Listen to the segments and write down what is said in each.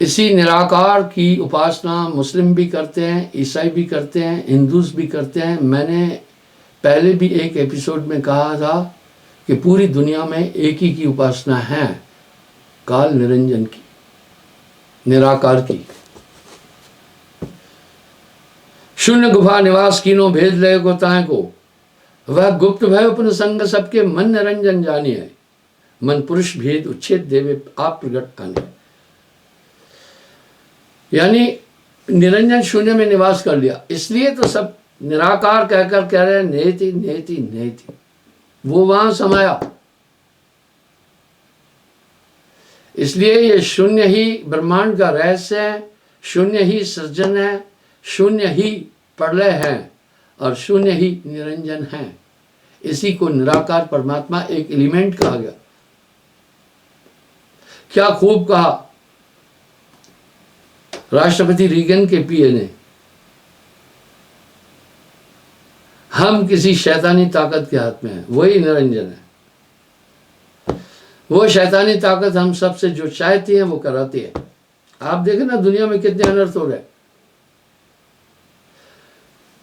इसी निराकार की उपासना मुस्लिम भी करते हैं, ईसाई भी करते हैं, हिंदूज भी करते हैं। मैंने पहले भी एक एपिसोड में कहा था कि पूरी दुनिया में एक ही की उपासना है, काल निरंजन की, निराकार की। शून्य गुफा निवास कीनो भेद लय को ताए को, वह गुप्त भय उपन संग सबके मन निरंजन जानिए। मन पुरुष भेद उच्छेद देवे आप प्रगट आने। यानी निरंजन शून्य में निवास कर लिया, इसलिए तो सब निराकार कहकर कह रहे हैं नेति नेति नेति। वो वहां समाया, इसलिए ये शून्य ही ब्रह्मांड का रहस्य है, शून्य ही सृजन है, शून्य ही प्रलय है और शून्य ही निरंजन है। इसी को निराकार परमात्मा एक एलिमेंट कहा गया। क्या खूब कहा राष्ट्रपति रीगन के पीए ने, हम किसी शैतानी ताकत के हाथ में हैं, वही निरंजन है। वो शैतानी ताकत हम सबसे जो चाहती है वो कराती है। आप देखें ना दुनिया में कितने अनर्थ हो रहे हैं।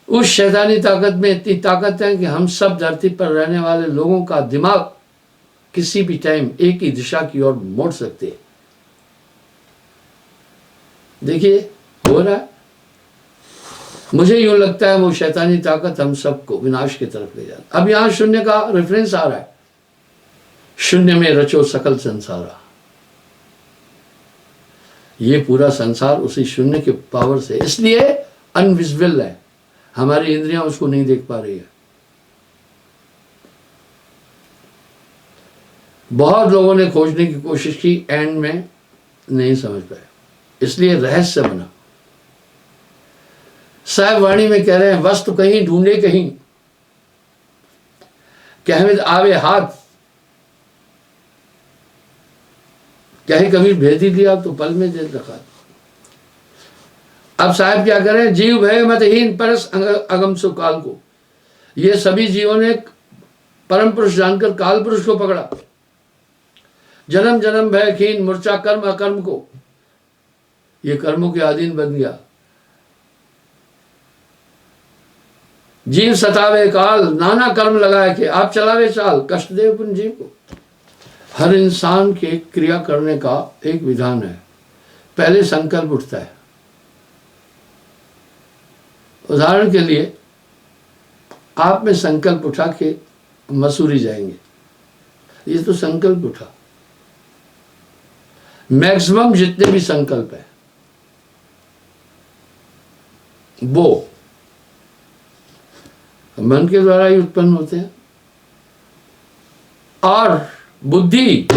उस शैतानी ताकत में इतनी ताकत है कि हम सब धरती पर रहने वाले लोगों का दिमाग किसी भी टाइम एक ही दिशा की ओर मोड़ सकते हैं। देखिए हो रहा है। मुझे यूं लगता है वो शैतानी ताकत हम सबको विनाश की तरफ ले जाती। अब यहां शून्य का रेफरेंस आ रहा है, शून्य में रचो सकल संसारा। ये पूरा संसार उसी शून्य के पावर से, इसलिए अनविजिबल है, हमारी इंद्रियां उसको नहीं देख पा रही है। बहुत लोगों ने खोजने की कोशिश की, एंड में नहीं समझ पाए, इसलिए रहस्य बना। साहब वाणी में कह रहे हैं वस्तु कहीं ढूंढे कहीं, कहमित आवे हाथ, कहीं कभी भेद ही दिया तो पल में दे रखा। अब साहब क्या करें, जीव भय मतहीन परस अगम सो काल को। ये सभी जीवों ने परम पुरुष जानकर काल पुरुष को पकड़ा। जन्म जन्म भय खीन मूर्छा कर्म अकर्म को, ये कर्मों के अधीन बन गया। जीव सतावे काल नाना कर्म लगाए के, आप चलावे चाल कष्ट दे अपन जीव को। हर इंसान के क्रिया करने का एक विधान है, पहले संकल्प उठता है। उदाहरण के लिए आप में संकल्प उठा के मसूरी जाएंगे, ये तो संकल्प उठा। मैक्सिमम जितने भी संकल्प है वो मन के द्वारा ही उत्पन्न होते हैं, और बुद्धि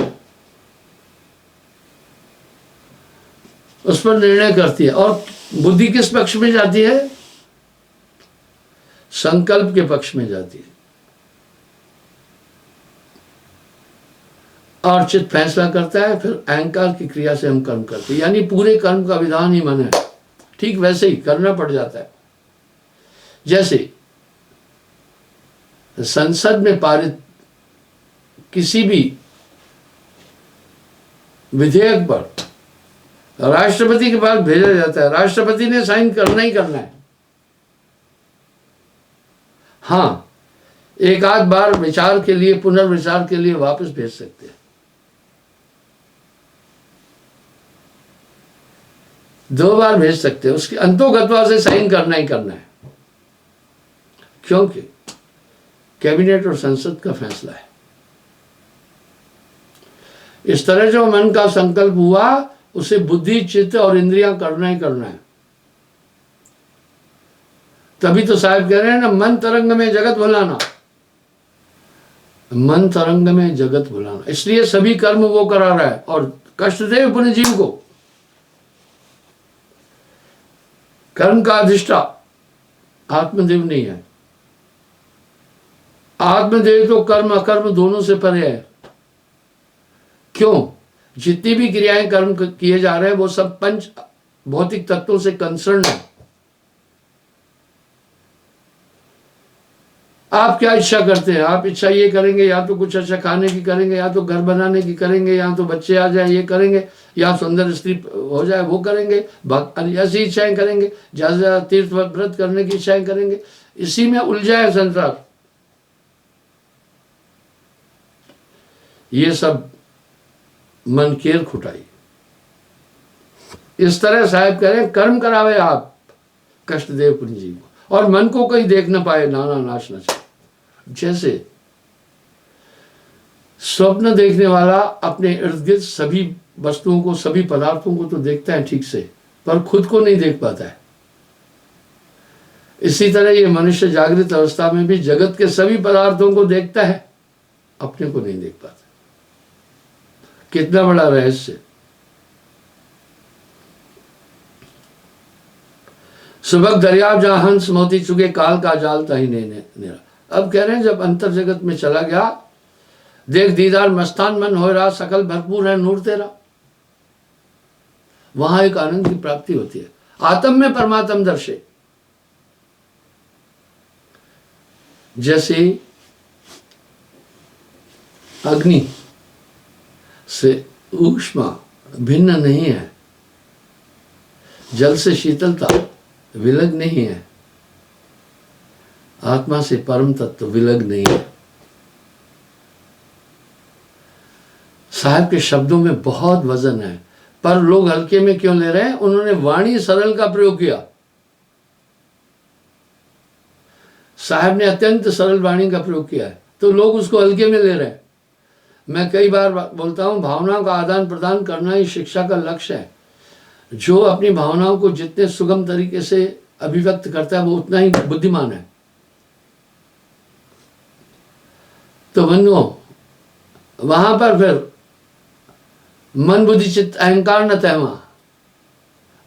उस पर निर्णय करती है। और बुद्धि किस पक्ष में जाती है? संकल्प के पक्ष में जाती है। और चित्त फैसला करता है, फिर अहंकार की क्रिया से हम कर्म करते हैं। यानी पूरे कर्म का विधान ही मन है। ठीक वैसे ही करना पड़ जाता है। जैसे संसद में पारित किसी भी विधेयक पर राष्ट्रपति के पास भेजा जाता है, राष्ट्रपति ने साइन करना ही करना है। हाँ, एक आध बार विचार के लिए, पुनर्विचार के लिए वापस भेज सकते हैं। दो बार भेज सकते हैं, उसकी अंतोगत्वा से साइन करना ही करना है, क्योंकि कैबिनेट और संसद का फैसला है। इस तरह जो मन का संकल्प हुआ उसे बुद्धि चित्त और इंद्रियां करना ही करना है। तभी तो साहब कह रहे हैं ना, मन तरंग में जगत भुलाना, मन तरंग में जगत भुलाना। इसलिए सभी कर्म वो करा रहा है और कष्ट दे अपने जीव को। कर्म का अधिष्ठा आत्मदेव नहीं है। आत्मदेव तो कर्म अकर्म दोनों से परे है। क्यों? जितनी भी क्रियाएं कर्म किए जा रहे हैं वो सब पंच भौतिक तत्वों से कंसर्न है। आप क्या इच्छा करते हैं? आप इच्छा ये करेंगे या तो कुछ अच्छा खाने की करेंगे, या तो घर बनाने की करेंगे, या तो बच्चे आ जाए ये करेंगे, या सुंदर स्त्री हो जाए वो करेंगे, ऐसी इच्छाएं करेंगे, ज़्यादा से ज़्यादा तीर्थ व्रत करने की इच्छाएं करेंगे। इसी में उलझा है संसार। ये सब मन केर खुटाई। इस तरह साहब कह रहे हैं, कर्म करावे आप कष्टदेव पुंजी को, और मन को कहीं देख न पाए नाना नाश न चाहे। जैसे स्वप्न देखने वाला अपने इर्द गिर्द सभी वस्तुओं को, सभी पदार्थों को तो देखता है ठीक से, पर खुद को नहीं देख पाता है। इसी तरह ये मनुष्य जागृत अवस्था में भी जगत के सभी पदार्थों को देखता है, अपने को नहीं देख पाता। कितना बड़ा रहस्य। सुबह दरियाव जहां हंस मोती चुके, काल का जाल तही नेरा। अब कह रहे हैं जब अंतर जगत में चला गया, देख दीदार मस्तान मन हो रहा, सकल भरपूर है नूर तेरा। वहां एक आनंद की प्राप्ति होती है, आत्म में परमात्म दर्शे। जैसे अग्नि से ऊष्मा भिन्न नहीं है, जल से शीतलता विलग नहीं है, आत्मा से परम तत्व विलग नहीं है। साहब के शब्दों में बहुत वजन है, पर लोग हल्के में क्यों ले रहे हैं? उन्होंने वाणी सरल का प्रयोग किया। साहब ने अत्यंत सरल वाणी का प्रयोग किया है, तो लोग उसको हल्के में ले रहे हैं। मैं कई बार बोलता हूं, भावनाओं का आदान प्रदान करना ही शिक्षा का लक्ष्य है। जो अपनी भावनाओं को जितने सुगम तरीके से अभिव्यक्त करता है, वो उतना ही बुद्धिमान है। तो बंधुओं, वहां पर फिर मन बुद्धि चित्त अहंकार न तहमा,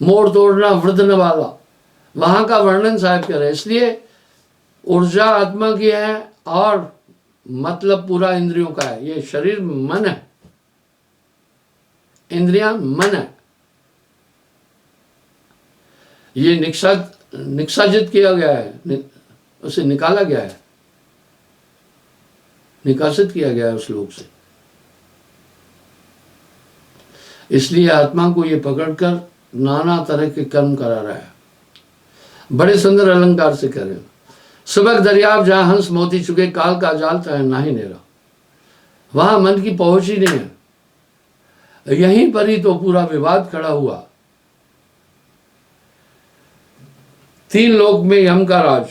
मोड़ तोड़ना वृद्ध न वाला, वहां का वर्णन साहब कर रहे हैं। इसलिए ऊर्जा आत्मा की है और मतलब पूरा इंद्रियों का है। ये शरीर मन है, इंद्रियां मन है। ये निष्कासित किया गया है, उसे निकाला गया है, निकासित किया गया है उस लोक से। इसलिए आत्मा को ये पकड़कर नाना तरह के कर्म करा रहा है। बड़े सुंदर अलंकार से कह रहे हैं, सुबह दरियाव जहां हंस मोती चुके, काल का जाल तय ना ही नेरा। वहां मन की पहुंच ही नहीं है। यहीं पर ही तो पूरा विवाद खड़ा हुआ। 3 लोक में यम का राज,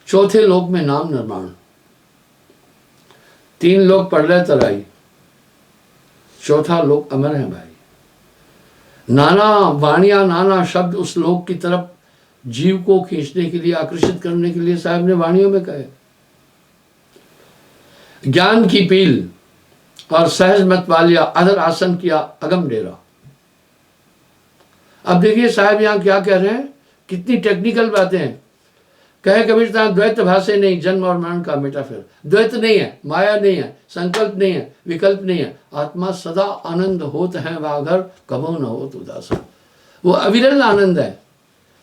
चौथे लोक में नाम निर्माण। 3 लोक प्रलय तराई, चौथा लोक अमर है भाई। नाना वाणियां, नाना शब्द उस लोक की तरफ जीव को खींचने के लिए, आकर्षित करने के लिए साहब ने वाणियों में कहे। ज्ञान की पील और सहज मत वालिया, अधर आसन किया अगम डेरा। अब देखिए साहब यहां क्या कह रहे हैं, कितनी टेक्निकल बातें हैं। कहे कबीर द्वैत भाषे नहीं, जन्म और मरण का मिटा फिर। द्वैत नहीं है, माया नहीं है, संकल्प नहीं है, विकल्प नहीं है। आत्मा सदा आनंद होत है, वाघर कबो न होत उदास। वो अविरल आनंद है।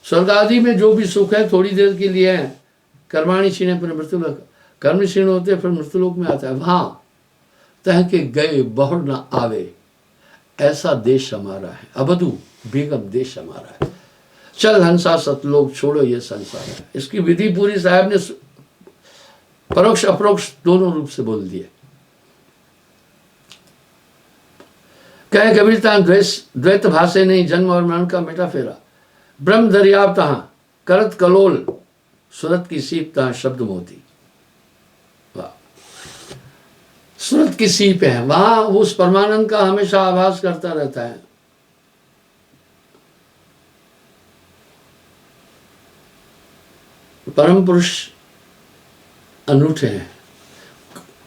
स्वर्ग आदि में जो भी सुख है थोड़ी देर के लिए है। कर्माणि क्षीणे पुनः मृत्युलोक, कर्म क्षीण होते फिर मृत्युलोक में आता है। वहां तह के गए बहुर न आवे, ऐसा देश हमारा है। अबधू बेगम देश हमारा है। चल हंसा सतलोक, छोड़ो ये संसार है। इसकी विधि पूरी साहब ने परोक्ष अप्रोक्ष दोनों रूप से बोल दिए। कहे कबीर द्वैत भाषे नहीं, जन्म और मरण का मिटा फेरा। ब्रह्म दरियाव तहां करत कलोल, सूरत की सीप तहां शब्द मोती। वाह, सूरत की सीप है, वहां उस परमानंद का हमेशा आभास करता रहता है। परम पुरुष अनूठे हैं।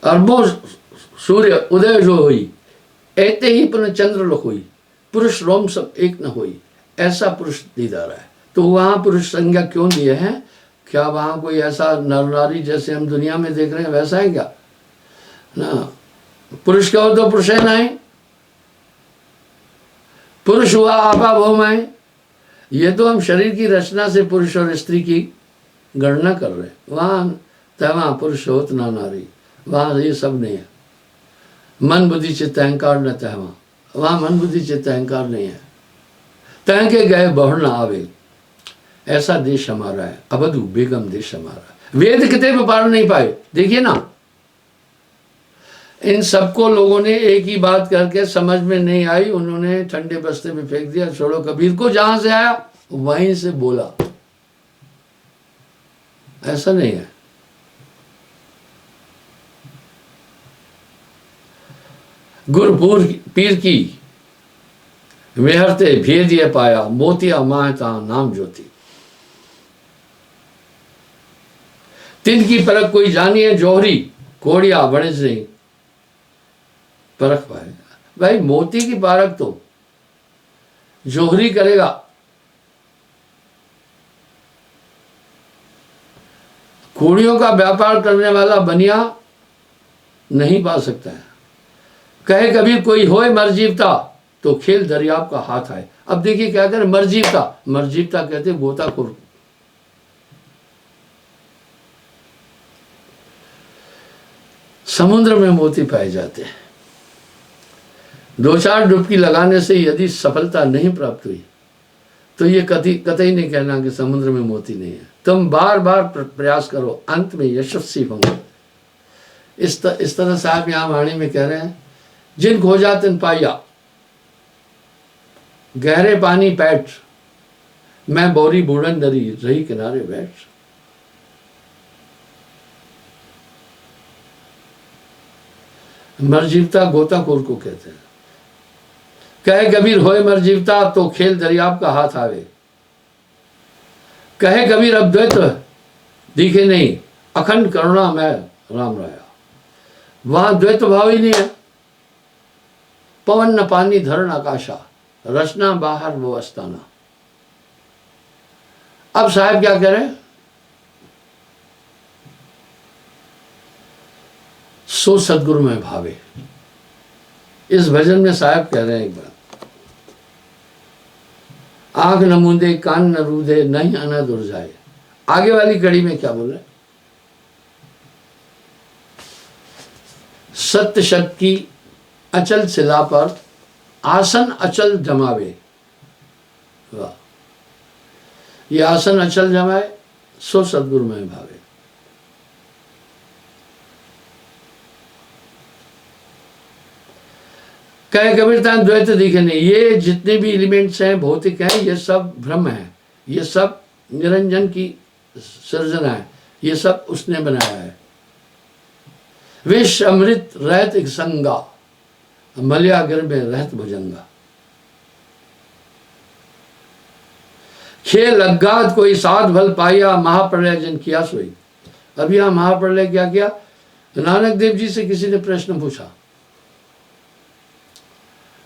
अरबों सूर्य उदय जो हुई, ऐते ही पुनः चंद्र लोक हुई। पुरुष रोम सब एक न हुई, ऐसा पुरुष दीदार है। तो वहां पुरुष संज्ञा क्यों दिए हैं? क्या वहां कोई ऐसा नर नारी जैसे हम दुनिया में देख रहे हैं वैसा है क्या? ना, पुरुष क्या हो तो पुरुष है नहीं। पुरुष हुआ आपा भौमाए। ये तो हम शरीर की रचना से पुरुष और स्त्री की गणना कर रहे हैं, वहाँ तहवा पुरुष होत ना नारी, वहाँ ये सब नहीं है। मन बुद्धि चित्त अहंकार न तहवा, वहाँ मन बुद्धि चित्त अहंकार नहीं है। तह के गए बहुर न आवे, ऐसा देश हमारा है, अवधु बेगम देश हमारा। वेद कितने भी पार नहीं पाए। देखिए ना, इन सबको लोगों ने एक ही बात करके समझ में नहीं आई, उन्होंने ठंडे बस्ते में फेंक दिया। छोड़ो, कबीर को जहां से आया वहीं से बोला। ऐसा नहीं है। गुरपुर पीर की वेहरते भेद ये पाया, मोतिया माहता नाम ज्योति। तिनकी परख कोई जानिए जोहरी, कोड़िया वणिज नहीं परख पाएगा। भाई मोती की परख तो जोहरी करेगा, कोड़ियों का व्यापार करने वाला बनिया नहीं पा सकता है। कहे कबीर कोई होए मरजीवता, तो खेल दरियाव का हाथ आए। अब देखिए क्या करे, मरजीवता, मरजीवता कहते गोताखोर। समुद्र में मोती पाए जाते हैं। दो चार डुबकी लगाने से यदि सफलता नहीं प्राप्त हुई तो ये कतई नहीं कहना कि समुद्र में मोती नहीं है। तुम बार बार प्रयास करो, अंत में यशस्वी होंगे। इस तरह साहब यहाँ वाणी में कह रहे हैं, जिन खोजा तिन पाया, गहरे पानी पैठ, मैं बोरी बूढ़न डरी रही किनारे बैठ। मरजीवता गोताखोर को कहते हैं। कहे कबीर होए मरजीवता, तो खेल दरियाव का हाथ आवे। कहे कबीर अब द्वैत दिखे नहीं, अखंड करुणा मैं राम राया। वहां द्वैत भाव ही नहीं है। पवन न पानी धरण आकाशा, रचना बाहर वो अस्ताना। अब साहब क्या कह रहे हैं, सो सदगुरु में भावे। इस भजन में साहब कह रहे हैं एक बार, आंख न मूंदे कान न रूदे नहीं आना दूर जाए। आगे वाली कड़ी में क्या बोल रहे, सत्य शब्द की अचल शिला पर आसन अचल जमावे। वाह, ये आसन अचल जमाए, सो सदगुरु में भावे। कहे कबीरता द्वैत दिखे नहीं। ये जितने भी एलिमेंट्स हैं भौतिक हैं, ये सब भ्रम है, ये सब निरंजन की सृजना है, ये सब उसने बनाया है। विष अमृत रहत एक संगा, मलयागर में रहत भुजंगा। खेल अज्ञात कोई साध भल पाया, महाप्रलय जन किया सोई। अब यहां महाप्रलय क्या किया, नानक देव जी से किसी ने प्रश्न पूछा,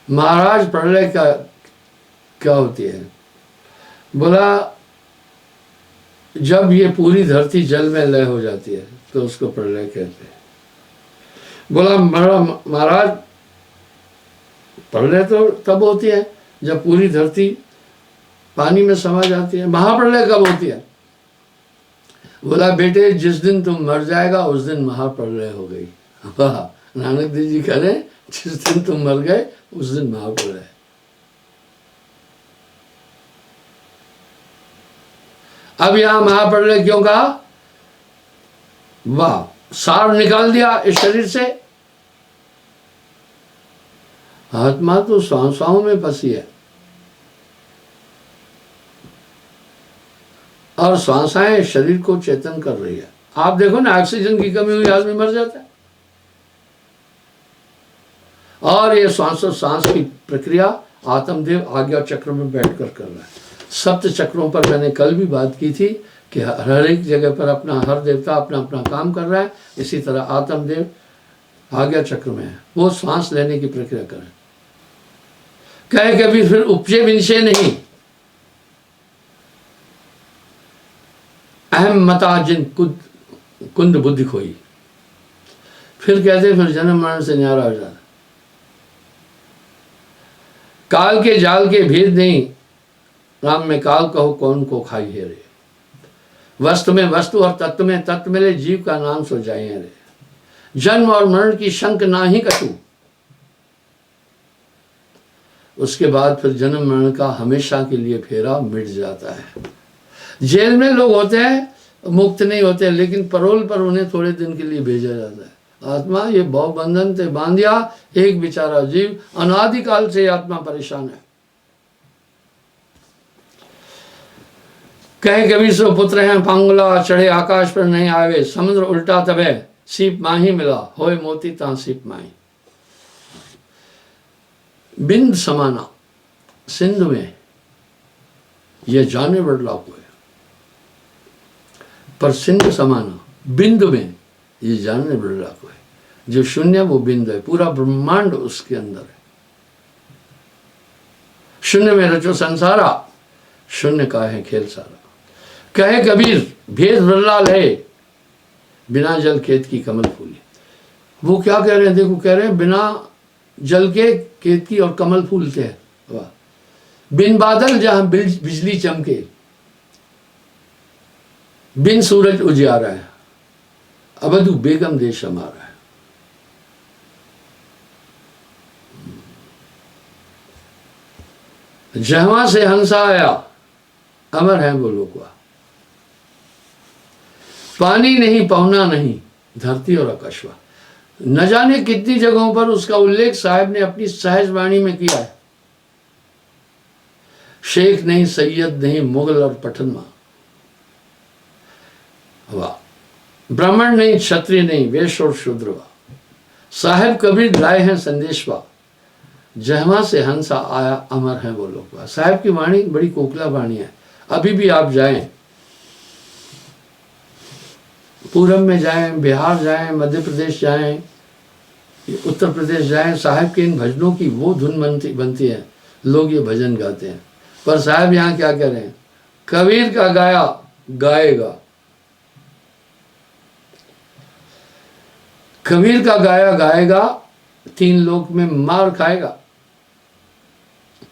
महाराज प्रलय का क्या होती है? बोला जब ये पूरी धरती जल में लय हो जाती है तो उसको प्रलय कहते हैं। बोला महाराज प्रलय तो तब होती है जब पूरी धरती पानी में समा जाती है। महाप्रलय कब होती है? बोला बेटे जिस दिन तुम मर जाएगा उस दिन महाप्रलय हो गई। वाह, नानक देव जी कह रहे हैं जिस दिन तुम मर गए उस दिन महाप्रलय। अब यहां महाप्रलय क्यों कहा? वाह, सार निकाल दिया इस शरीर से। आत्मा तो सांसों में फंसी है और सांसें शरीर को चेतन कर रही है। आप देखो ना, ऑक्सीजन की कमी हुई आदमी मर जाता है। और ये सांस की प्रक्रिया आत्मदेव आज्ञा चक्र में बैठकर कर रहा है। सप्त चक्रों पर मैंने कल भी बात की थी कि हर एक जगह पर अपना हर देवता अपना अपना काम कर रहा है। इसी तरह आत्मदेव आज्ञा चक्र में है, वो सांस लेने की प्रक्रिया कर रहे हैं। कहे कभी फिर उपजे विनिशय नहीं, अहम मता जिन कुंद बुद्धि खोई। फिर कहते फिर जन्म मरण से न्यारा हो जाता। काल के जाल के भेद नहीं, राम में काल कहो कौन को खाई है रे। वस्तु में वस्तु और तत्व में तत्व मिले, जीव का नाम सो जाए रे। जन्म और मरण की शंक ना ही कटू, उसके बाद फिर जन्म मरण का हमेशा के लिए फेरा मिट जाता है। जेल में लोग होते हैं मुक्त नहीं होते, लेकिन परोल पर उन्हें थोड़े दिन के लिए भेजा जाता है। आत्मा ये भव बंधन से बांधिया एक बेचारा जीव, अनादिकाल से आत्मा परेशान है। कहे कबीर सो पुत्र हैं पांगुला, चढ़े आकाश पर नहीं आवे, समुद्र उल्टा तबे सीप माही मिला, होए मोती ता सीप माही। बिंद समाना सिंधु में यह जाने बदलाव हुए, पर सिंधु समाना बिंदु में ये जानने बदलाव हुए। जो शून्य वो बिंदु है, पूरा ब्रह्मांड उसके अंदर है। शून्य में रचो संसारा, शून्य का है खेल सारा। कहे कबीर भेद बदलाल है, बिना जल खेत की कमल फूली। वो क्या कह रहे हैं, देखो कह रहे हैं बिना जल के खेत की और कमल फूलते हैं। वाह। बिन बादल जहां बिजली चमके, बिन सूरज उजियारा है, अवधु बेगम देश हमारा है। जहां से हंसा आया, अमर है वो लोग। पानी नहीं पौना नहीं, धरती और आकाशवा। न जाने कितनी जगहों पर उसका उल्लेख साहब ने अपनी सहज वाणी में किया है। शेख नहीं, सैयद नहीं, मुगल और पठनवा। वाह। ब्राह्मण नहीं, क्षत्रिय नहीं, वैश्य और शूद्रवा। साहेब कबीर लाए हैं संदेशवा, जहां से हंसा आया, अमर है वो लोग। साहब की वाणी बड़ी कोकिला वाणी है। अभी भी आप जाएं, पूरब में जाएं, बिहार जाएं, मध्य प्रदेश जाएं, उत्तर प्रदेश जाएं, साहब के इन भजनों की वो धुन बनती है, लोग ये भजन गाते हैं। पर साहब यहाँ क्या कह रहे हैं, कबीर का गाया गाएगा, कबीर का गाया गाएगा, तीन लोक में मार खाएगा।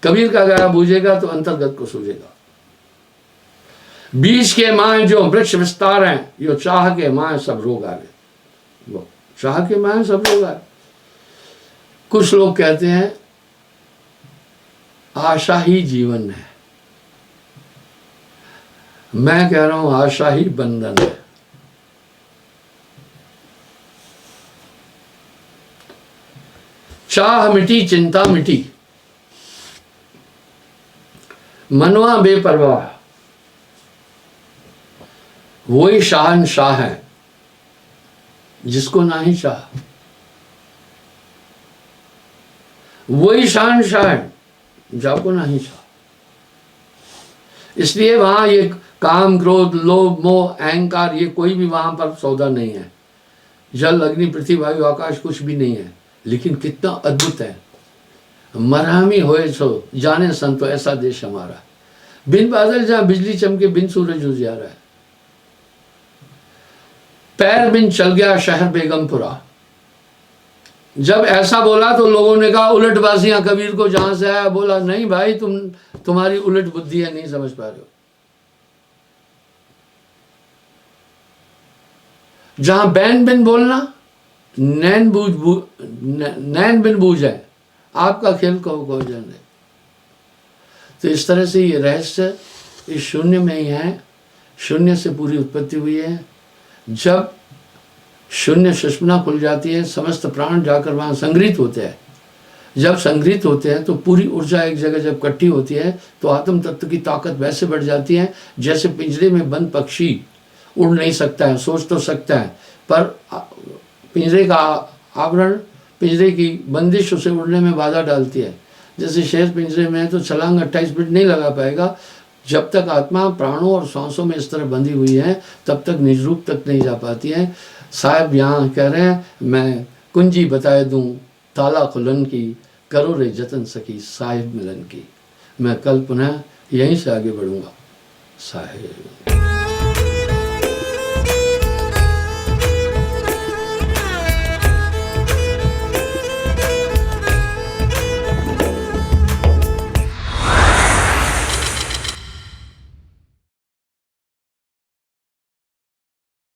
कबीर का गाया बूझेगा तो अंतर्गत को सूझेगा। बीज के माए जो वृक्ष विस्तार हैं, यो चाह के माए सब रोग आवे। वो चाह के माए सब रोग आवे। कुछ लोग कहते हैं आशा ही जीवन है, मैं कह रहा हूं आशा ही बंधन है। चाह मिटी, चिंता मिटी, मनवा बेपरवाह, वही शहंशाह है जिसको ना ही चाह। वही शहंशाह है जाको ना ही चाह। इसलिए वहां ये काम, क्रोध, लोभ, मोह, अहंकार, ये कोई भी वहां पर सौदा नहीं है। जल, अग्नि, पृथ्वी, वायु, आकाश कुछ भी नहीं है। लेकिन कितना अद्भुत है। मरहमी होए सो जाने संतो, ऐसा देश हमारा। बिन बादल जहां बिजली चमके, बिन सूरज उजियारा है। पैर बिन चल गया शहर बेगमपुरा। जब ऐसा बोला तो लोगों ने कहा उलटबाजियां कबीर को जहां से आया। बोला नहीं भाई, तुम्हारी उलट बुद्धि है, नहीं समझ पा रहे हो। जहां बैन बिन बोलना, नैन बिन बूझ है, आपका खेल को जाने। तो इस तरह से ये रहस्य इस शून्य में ही है। शून्य से पूरी उत्पत्ति हुई है। जब शून्य सुषुम्ना खुल जाती है, समस्त प्राण जाकर वहां संग्रहित होते हैं। जब संग्रहित होते हैं तो पूरी ऊर्जा एक जगह जब इकट्ठी होती है तो आत्म तत्व की ताकत वैसे बढ़ जाती है जैसे पिंजरे में बंद पक्षी उड़ नहीं सकता है, सोच तो सकता है, पर पिंजरे का आवरण, पिंजरे की बंदिश उसे उड़ने में बाधा डालती है। जैसे शेर पिंजरे में है तो छलांग 28 फीट नहीं लगा पाएगा। जब तक आत्मा प्राणों और सांसों में इस तरह बंधी हुई है तब तक निज रूप तक नहीं जा पाती है। साहब यहाँ कह रहे हैं, मैं कुंजी बताए दूं ताला खुलन की, करो रे जतन सकी साहिब मिलन की। मैं कल पुनः यहीं से आगे बढ़ूंगा। साहिब।